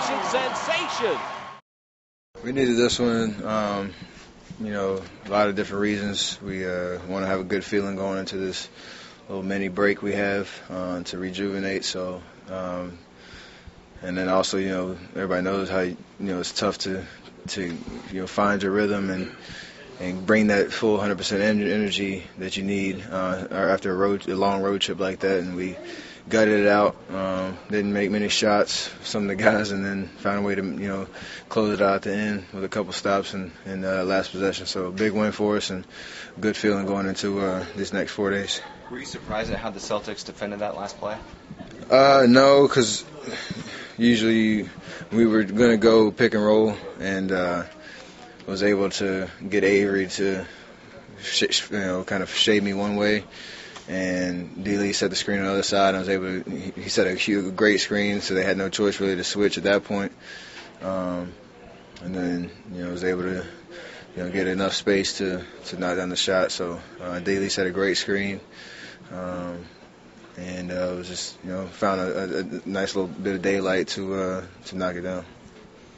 regulation sensation. We needed this one, a lot of different reasons. We want to have a good feeling going into this little mini break we have to rejuvenate. So, and then also, everybody knows how, it's tough to find your rhythm and bring that full 100% energy that you need after a long road trip like that. And we gutted it out, didn't make many shots, some of the guys, and then found a way to, close it out at the end with a couple stops in last possession. So a big win for us and good feeling going into these next 4 days. Were you surprised at how the Celtics defended that last play? No, because usually we were going to go pick and roll, and was able to get Avery to, kind of shade me one way. And D-Lee set the screen on the other side. He set a great screen, so they had no choice really to switch at that point. And then, was able to, get enough space to knock down the shot. So D-Lee set a great screen. And it was just, found a nice little bit of daylight to knock it down.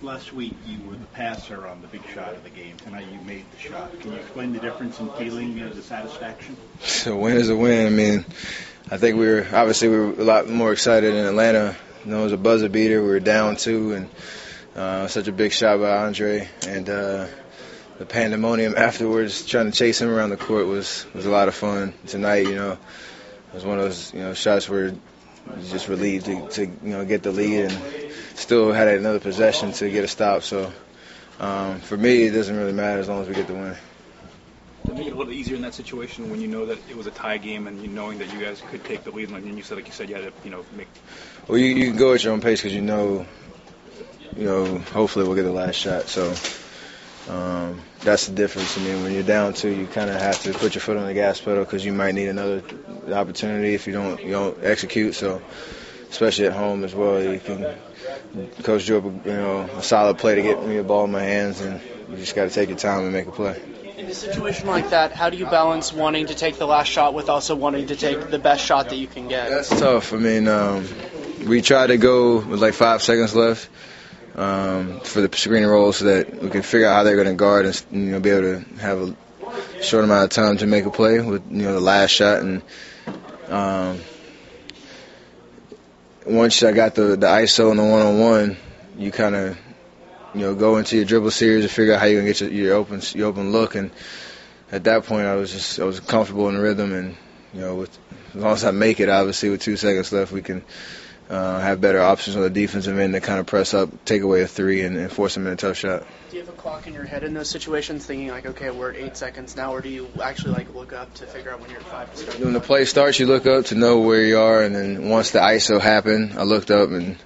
Last week you were the passer on the big shot of the game. Tonight you made the shot. Can you explain the difference in feeling, the satisfaction? A win is a win. I mean, I think we were a lot more excited in Atlanta. It was a buzzer beater. We were down 2, and such a big shot by Andre. And the pandemonium afterwards, trying to chase him around the court was a lot of fun. Tonight, it was one of those shots where just relieved to get the lead and still had another possession to get a stop. So for me, it doesn't really matter as long as we get the win. Did it make it a little easier in that situation when you know that it was a tie game and knowing that you guys could take the lead? And you said, you had to, make. Well, you can go at your own pace because hopefully we'll get the last shot. So that's the difference. I mean, when you're down 2, you kind of have to put your foot on the gas pedal because you might need another opportunity if you don't execute. So, especially at home as well, you can coach you up a solid play to get me a ball in my hands, and you just got to take your time and make a play. In a situation like that, how do you balance wanting to take the last shot with also wanting to take the best shot that you can get? That's tough. I mean, we tried to go with like 5 seconds left for the screen and roll so that we can figure out how they're going to guard and be able to have a short amount of time to make a play with the last shot. And once I got the ISO and the one-on-one, you kind of go into your dribble series and figure out how you're going to get your open look. And at that point, I was comfortable in the rhythm, and as long as I make it, obviously with 2 seconds left, we can have better options on the defensive end to kind of press up, take away a 3, and force them in a tough shot. Do you have a clock in your head in those situations, thinking like, okay, we're at 8 seconds now, or do you actually look up to figure out when you're at 5 to start? When the play starts, you look up to know where you are, and then once the ISO happened, I looked up and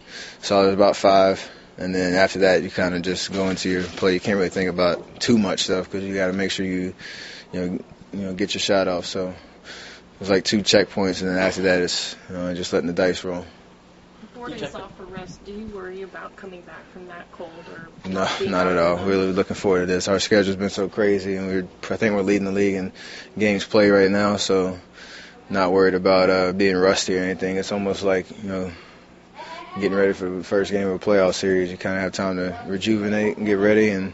saw it was about 5. And then after that, you kind of just go into your play. You can't really think about too much stuff because you got to make sure you get your shot off. So it was like 2 checkpoints, and then after that, it's just letting the dice roll. 4 days off for rest. Do you worry about coming back from that cold? Or no, not at all. We're really looking forward to this. Our schedule's been so crazy, and I think we're leading the league in games played right now. So not worried about being rusty or anything. It's almost like getting ready for the first game of a playoff series. You kind of have time to rejuvenate and get ready, and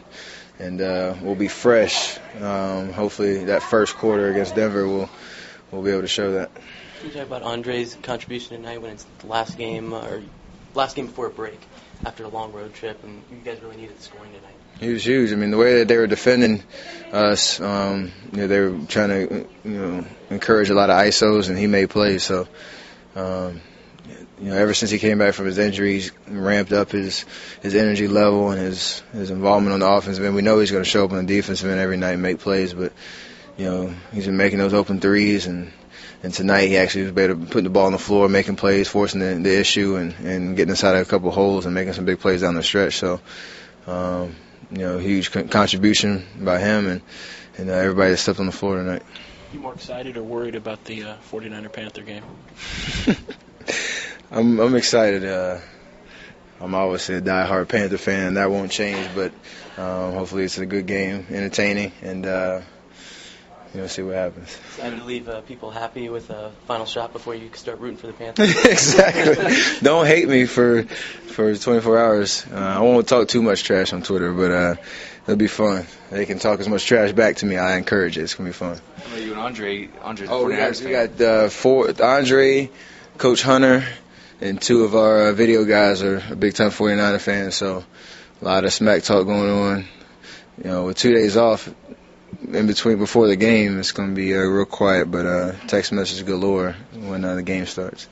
we'll be fresh. Hopefully that first quarter against Denver we'll be able to show that. Can you talk about Andre's contribution tonight when it's the last game before a break after a long road trip, and you guys really needed the scoring tonight? He was huge. I mean, the way that they were defending us, they were trying to encourage a lot of ISOs, and he made plays. So ever since he came back from his injury, he's ramped up his energy level and his involvement on the offensive end. We know he's going to show up on the defensive end every night and make plays, but he's been making those open threes, and tonight he actually was able to put the ball on the floor, making plays, forcing the issue, and getting inside of a couple holes and making some big plays down the stretch. So, huge contribution by him and everybody that stepped on the floor tonight. You more excited or worried about the 49er-Panther game? I'm excited. I'm obviously a diehard Panther fan. That won't change, but hopefully it's a good game, entertaining, and see what happens. Excited to leave people happy with a final shot before you start rooting for the Panthers. Exactly. Don't hate me for for 24 hours. I won't talk too much trash on Twitter, but it'll be fun. They can talk as much trash back to me. I encourage it. It's going to be fun. How about you and Andre? Andre's a Oh, we 49ers fan. got Andre, Coach Hunter, and two of our video guys are big-time 49er fans, so a lot of smack talk going on. You know, with 2 days off in between before the game, it's going to be real quiet, but text message galore when the game starts.